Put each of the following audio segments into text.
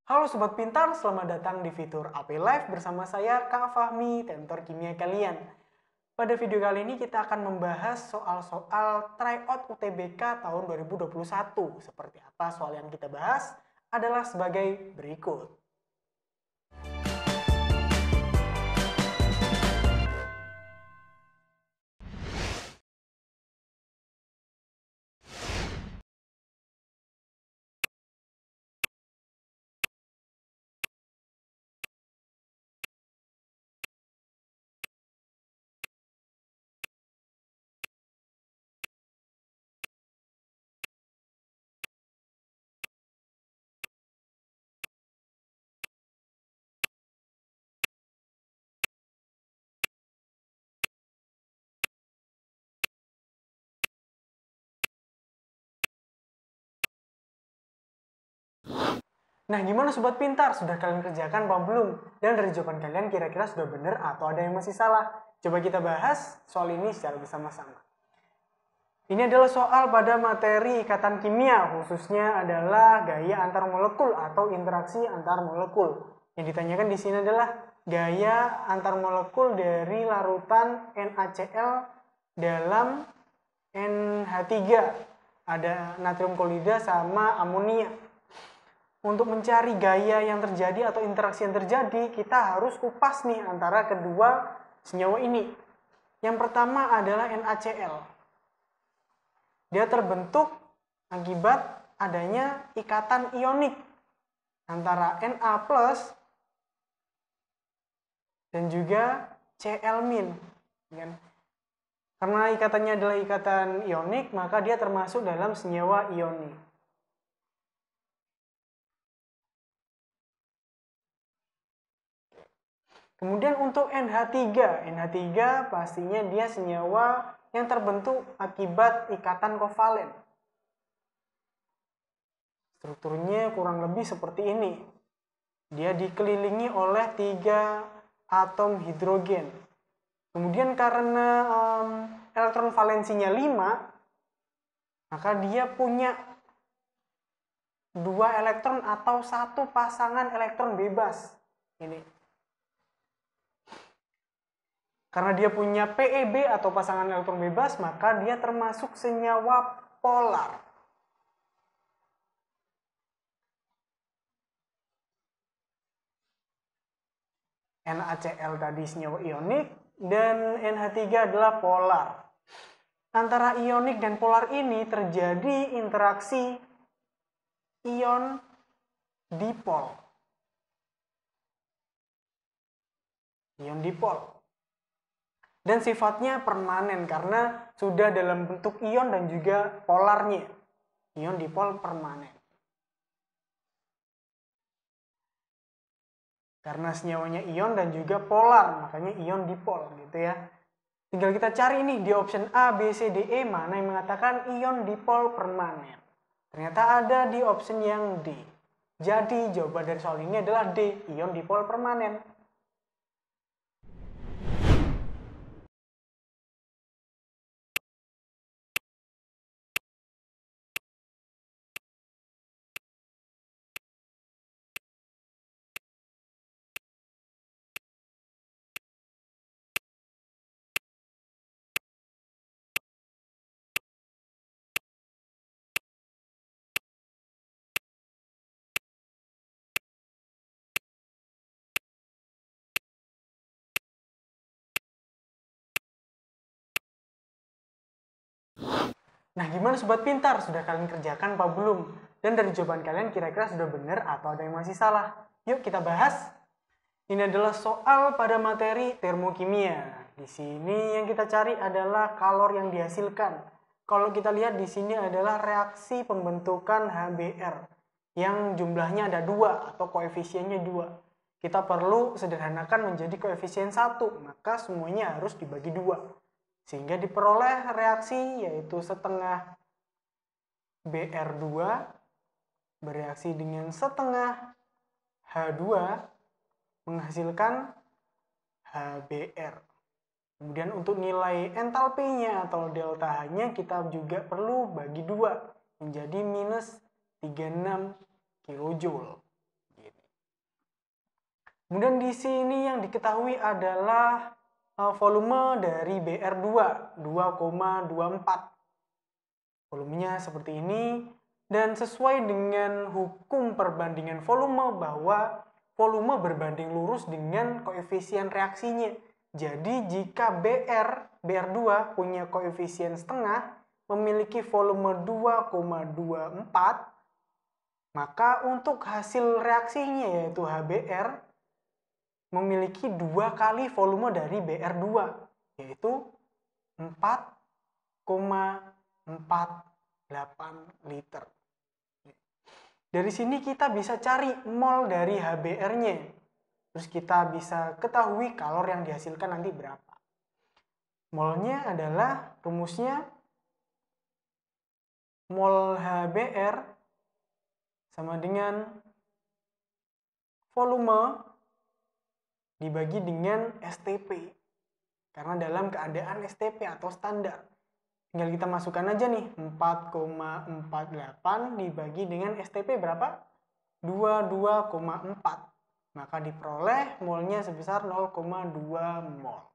Halo Sobat Pintar, selamat datang di fitur AP Live bersama saya Kak Fahmi, tentor kimia kalian. Pada video kali ini kita akan membahas soal-soal tryout UTBK tahun 2021. Seperti apa soal yang kita bahas adalah sebagai berikut. Nah, gimana Sobat Pintar? Sudah kalian kerjakan apa belum? Dan dari jawaban kalian kira-kira sudah benar atau ada yang masih salah? Coba kita bahas soal ini secara bersama-sama. Ini adalah soal pada materi ikatan kimia, khususnya adalah gaya antar molekul atau interaksi antar molekul. Yang ditanyakan di sini adalah gaya antar molekul dari larutan NaCl dalam NH3. Ada natrium klorida sama amonia. Untuk mencari gaya yang terjadi atau interaksi yang terjadi, kita harus kupas nih antara kedua senyawa ini. Yang pertama adalah NaCl. Dia terbentuk akibat adanya ikatan ionik antara Na+ dan juga Cl-. Karena ikatannya adalah ikatan ionik, maka dia termasuk dalam senyawa ionik. Kemudian untuk NH3 pastinya dia senyawa yang terbentuk akibat ikatan kovalen. Strukturnya kurang lebih seperti ini. Dia dikelilingi oleh 3 atom hidrogen. Kemudian karena elektron valensinya 5, maka dia punya 2 elektron atau 1 pasangan elektron bebas. Ini. Karena dia punya PeB atau pasangan elektron bebas, maka dia termasuk senyawa polar. NaCl tadi senyawa ionik dan NH3 adalah polar. Antara ionik dan polar ini terjadi interaksi ion dipol. Ion dipol. Dan sifatnya permanen karena sudah dalam bentuk ion dan juga polarnya. Ion dipol permanen. Karena senyawanya ion dan juga polar, makanya ion dipol gitu ya. Tinggal kita cari nih di option A, B, C, D, E mana yang mengatakan ion dipol permanen. Ternyata ada di option yang D. Jadi jawaban dari soal ini adalah D, ion dipol permanen. Nah, gimana Sobat Pintar? Sudah kalian kerjakan apa belum? Dan dari jawaban kalian kira-kira sudah benar atau ada yang masih salah? Yuk kita bahas. Ini adalah soal pada materi termokimia. Di sini yang kita cari adalah kalor yang dihasilkan. Kalau kita lihat di sini adalah reaksi pembentukan HBr yang jumlahnya ada 2 atau koefisiennya 2. Kita perlu sederhanakan menjadi koefisien 1, maka semuanya harus dibagi 2. Sehingga diperoleh reaksi yaitu setengah Br2 bereaksi dengan setengah H2 menghasilkan HBr. Kemudian untuk nilai entalpinya atau delta H-nya kita juga perlu bagi 2 menjadi minus 36 kJ. Kemudian di sini yang diketahui adalah volume dari BR2 2,24. Volumenya seperti ini, dan sesuai dengan hukum perbandingan volume bahwa volume berbanding lurus dengan koefisien reaksinya. Jadi jika BR2 punya koefisien setengah, memiliki volume 2,24, maka untuk hasil reaksinya yaitu HBr memiliki 2 kali volume dari BR2, yaitu 4,48 liter. Dari sini kita bisa cari mol dari HBr-nya. Terus kita bisa ketahui kalor yang dihasilkan nanti berapa. Molnya adalah rumusnya mol HBr sama dengan volume dibagi dengan STP. Karena dalam keadaan STP atau standar. Tinggal kita masukkan aja nih, 4,48 dibagi dengan STP berapa? 22,4. Maka diperoleh molnya sebesar 0,2 mol.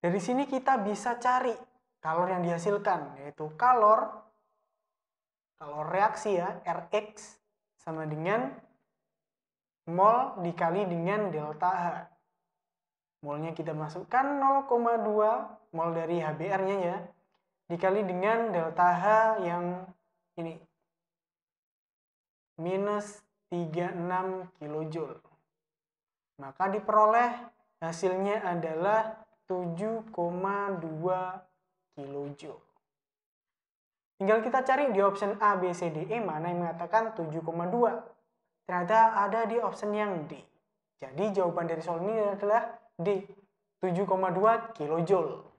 Dari sini kita bisa cari kalor yang dihasilkan, yaitu kalor reaksi ya, Rx sama dengan mol dikali dengan delta H. Molnya kita masukkan 0,2 mol dari HBr-nya ya, dikali dengan delta H yang ini, minus 36 kJ. Maka diperoleh hasilnya adalah 7,2 kJ. Tinggal kita cari di option A, B, C, D, E mana yang mengatakan 7,2. Ternyata ada di option yang D. Jadi jawaban dari soal ini adalah D, 7,2 kilojoule.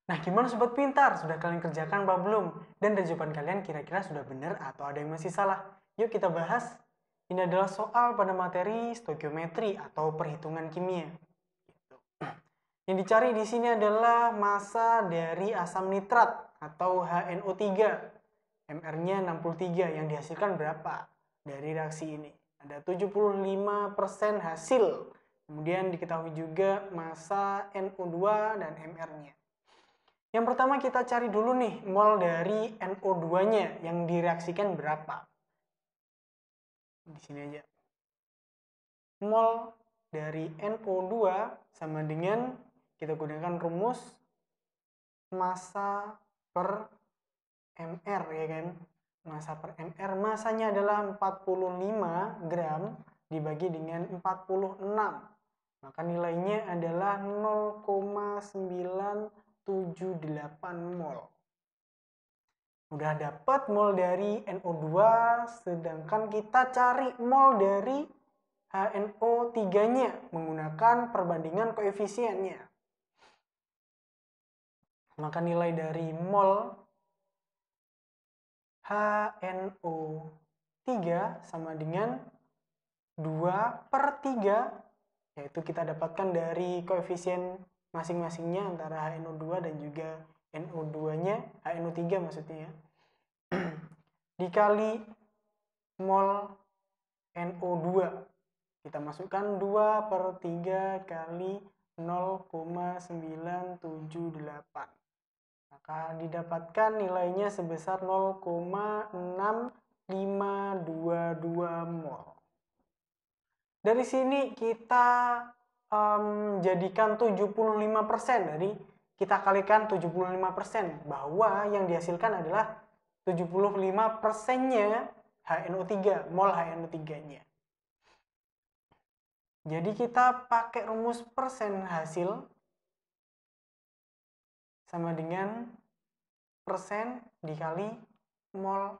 Nah, gimana sobat pintar? Sudah kalian kerjakan apa belum? Dan jawaban kalian kira-kira sudah benar atau ada yang masih salah? Yuk kita bahas. Ini adalah soal pada materi stoikiometri atau perhitungan kimia. Yang dicari di sini adalah massa dari asam nitrat atau HNO3. MR-nya 63, yang dihasilkan berapa dari reaksi ini? Ada 75% hasil. Kemudian diketahui juga massa NO2 dan MR-nya. Yang pertama kita cari dulu nih mol dari NO2-nya yang direaksikan berapa. Di sini aja. Mol dari NO2 sama dengan kita gunakan rumus massa per mR ya kan. Massa per mR, masanya adalah 45 gram dibagi dengan 46. Maka nilainya adalah 0,978 mol. Udah dapat mol dari NO2, sedangkan kita cari mol dari HNO3-nya menggunakan perbandingan koefisiennya. Maka nilai dari mol HNO3 sama dengan 2/3, yaitu kita dapatkan dari koefisien masing-masingnya antara HNO2 dan juga NO2-nya, HNO3 maksudnya ya, dikali mol NO2. Kita masukkan 2/3 kali 0,978. Maka didapatkan nilainya sebesar 0,6522 mol. Dari sini kita jadikan 75% dari kita kalikan 75%, bahwa yang dihasilkan adalah 75%-nya HNO3, mol HNO3-nya. Jadi kita pakai rumus persen hasil sama dengan dikali mol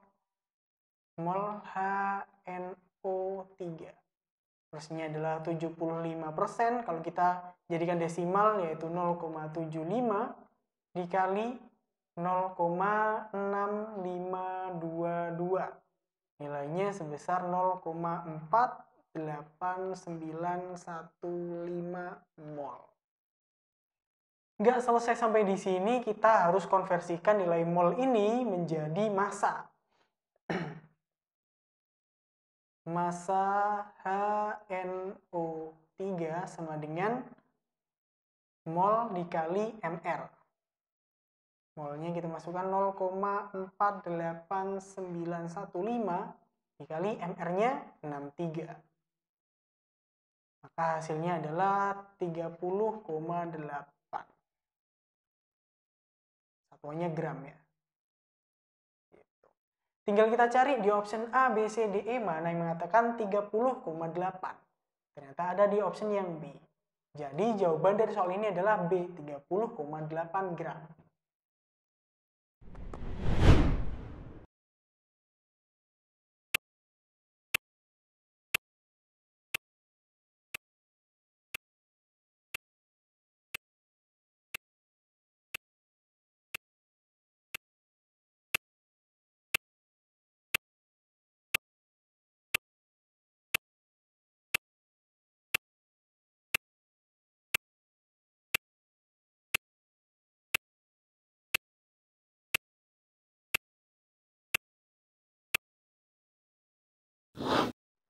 HNO3. Plusnya adalah 75%. Kalau kita jadikan desimal yaitu 0,75 dikali 0,6522. Nilainya sebesar 0,48915 mol. Nggak selesai sampai di sini, kita harus konversikan nilai mol ini menjadi massa. Massa HNO3 sama dengan mol dikali MR. Molnya kita masukkan 0,48915 dikali MR-nya 63. Maka hasilnya adalah 30,8. Satuannya gram ya. Tinggal kita cari di option A, B, C, D, E mana yang mengatakan 30,8. Ternyata ada di option yang B. Jadi jawaban dari soal ini adalah B, 30,8 gram.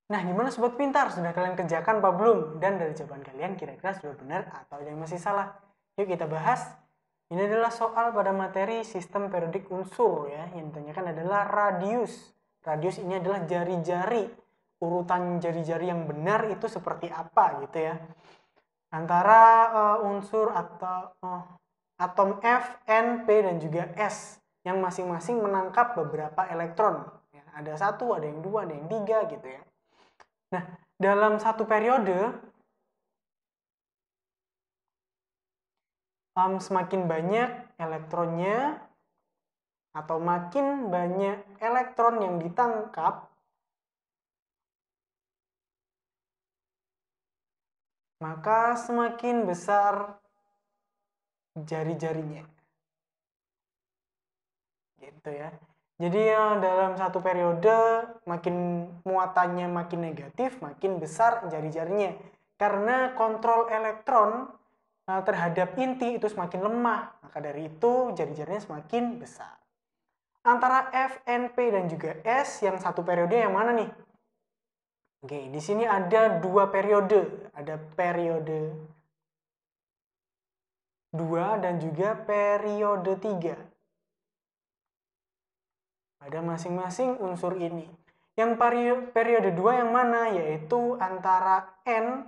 Nah, gimana sobat pintar? Sudah kalian kerjakan apa belum? Dan dari jawaban kalian kira-kira sudah benar atau ada yang masih salah? Yuk kita bahas. Ini adalah soal pada materi sistem periodik unsur ya. Yang ditanyakan adalah radius. Radius ini adalah jari-jari. Urutan jari-jari yang benar itu seperti apa gitu ya. Antara unsur atau atom F, N, P, dan juga S yang masing-masing menangkap beberapa elektron. Ya, ada satu, ada yang dua, ada yang tiga gitu ya. Nah, dalam satu periode, semakin banyak elektronnya atau makin banyak elektron yang ditangkap, maka semakin besar jari-jarinya. Gitu ya. Jadi dalam satu periode makin muatannya makin negatif, makin besar jari-jarinya. Karena kontrol elektron terhadap inti itu semakin lemah. Maka dari itu jari-jarinya semakin besar. Antara F, N, P, dan juga S yang satu periode yang mana nih? Oke, di sini ada dua periode. Ada periode 2 dan juga periode 3. Pada masing-masing unsur ini. Yang periode 2 yang mana? Yaitu antara N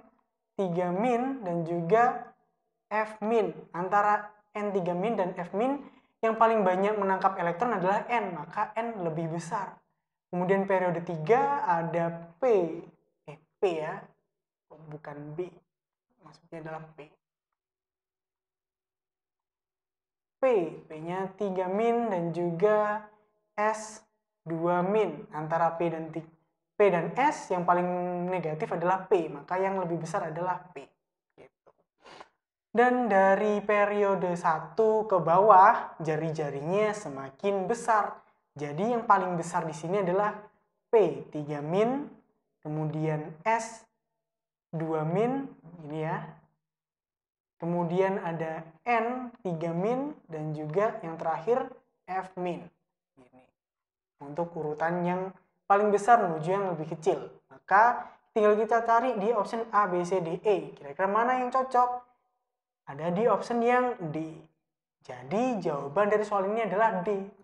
3 min dan juga F min. Antara N3 min dan F min yang paling banyak menangkap elektron adalah N, maka N lebih besar. Kemudian periode 3 ada P. P ya, bukan B. Maksudnya adalah P. P-nya 3 min dan juga S 2 min. Antara P dan S yang paling negatif adalah P, maka yang lebih besar adalah P. Gitu. Dan dari periode 1 ke bawah, jari-jarinya semakin besar. Jadi yang paling besar di sini adalah P 3 min, kemudian S 2 min, ini ya. Kemudian ada N 3 min dan juga yang terakhir F min. Ini. Untuk urutan yang paling besar menuju yang lebih kecil. Maka tinggal kita cari di option A, B, C, D, E. Kira-kira mana yang cocok? Ada di option yang D. Jadi jawaban dari soal ini adalah D.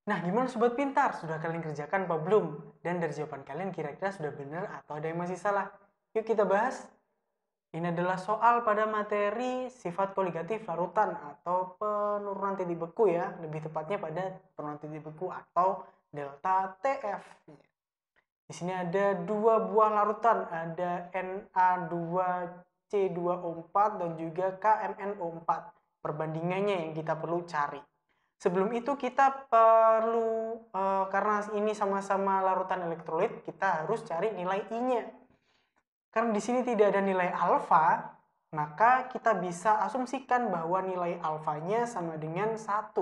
Nah, gimana Sobat Pintar? Sudah kalian kerjakan apa belum? Dan dari jawaban kalian kira-kira sudah benar atau ada yang masih salah? Yuk kita bahas. Ini adalah soal pada materi sifat koligatif larutan atau penurunan titik beku ya. Lebih tepatnya pada penurunan titik beku atau delta TF. Di sini ada dua buah larutan, ada Na2C2O4 dan juga KMNO4. Perbandingannya yang kita perlu cari. Sebelum itu kita perlu, karena ini sama-sama larutan elektrolit, kita harus cari nilai I-nya. Karena di sini tidak ada nilai alfa, maka kita bisa asumsikan bahwa nilai alfanya sama dengan 1.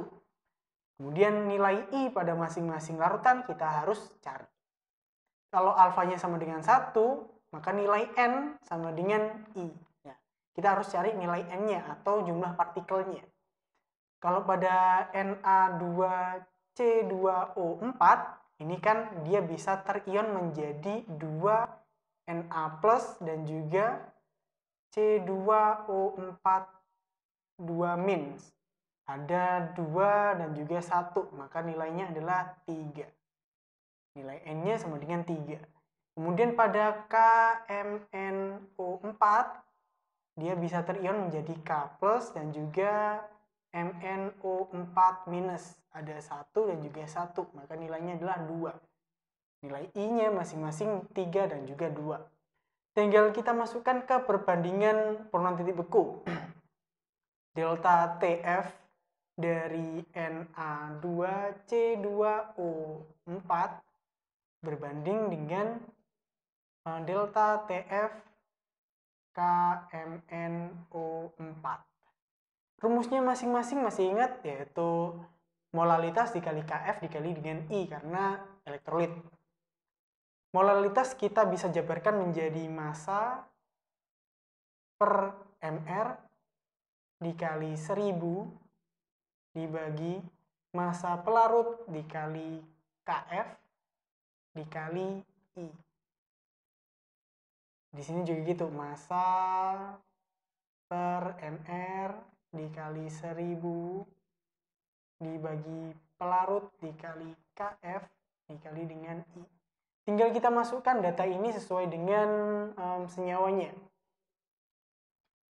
Kemudian nilai I pada masing-masing larutan kita harus cari. Kalau alfanya sama dengan 1, maka nilai N sama dengan I. Ya, kita harus cari nilai N-nya atau jumlah partikelnya. Kalau pada Na2C2O4, ini kan dia bisa terion menjadi 2 Na plus dan juga C2O4 2 min. Ada 2 dan juga 1, maka nilainya adalah 3. Nilai N-nya sama dengan 3. Kemudian pada KMNO4, dia bisa terion menjadi K plus dan juga MnO4 minus. Ada 1 dan juga 1, maka nilainya adalah 2. Nilai I-nya masing-masing 3 dan juga 2. Tinggal kita masukkan ke perbandingan penurunan titik beku. Delta TF dari Na2C2O4 berbanding dengan delta TF KMNO4. Rumusnya masing-masing masih ingat, yaitu molalitas dikali Kf dikali dengan I karena elektrolit. Molalitas kita bisa jabarkan menjadi massa per mR dikali 1000 dibagi massa pelarut dikali Kf dikali I. Di sini juga gitu, massa per mR dikali 1000 dibagi pelarut dikali Kf dikali dengan I. Tinggal kita masukkan data ini sesuai dengan senyawanya.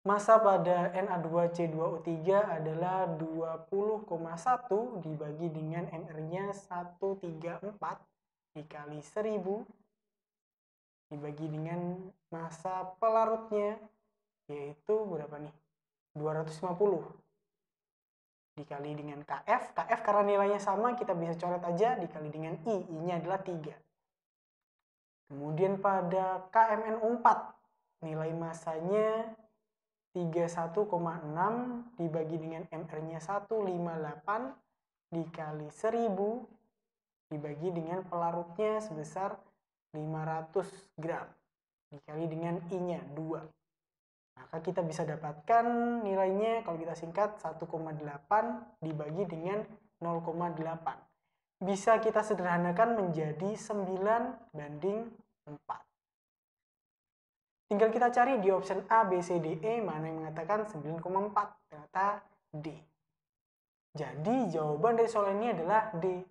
Massa pada Na2C2O3 adalah 20,1 dibagi dengan mR-nya 134 dikali 1000 dibagi dengan massa pelarutnya, yaitu berapa nih? 250 dikali dengan Kf. Kf karena nilainya sama kita bisa coret aja, dikali dengan I. I-nya adalah 3. Kemudian pada KMNO4 nilai massanya 31,6 dibagi dengan mR-nya 158 dikali 1000 dibagi dengan pelarutnya sebesar 500 gram dikali dengan I-nya 2. Maka kita bisa dapatkan nilainya, kalau kita singkat, 1,8 dibagi dengan 0,8. Bisa kita sederhanakan menjadi 9:4. Tinggal kita cari di option A, B, C, D, E mana yang mengatakan 9,4, ternyata D. Jadi jawaban dari soal ini adalah D.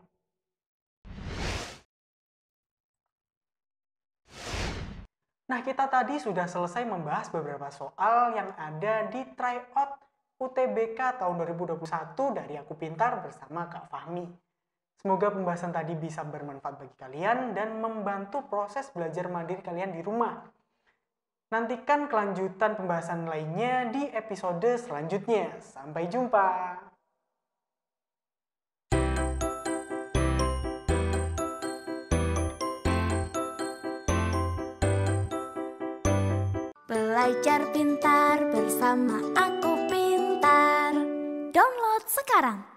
Nah, kita tadi sudah selesai membahas beberapa soal yang ada di tryout UTBK tahun 2021 dari Aku Pintar bersama Kak Fahmi. Semoga pembahasan tadi bisa bermanfaat bagi kalian dan membantu proses belajar mandiri kalian di rumah. Nantikan kelanjutan pembahasan lainnya di episode selanjutnya. Sampai jumpa! Belajar pintar bersama Aku Pintar. Download sekarang.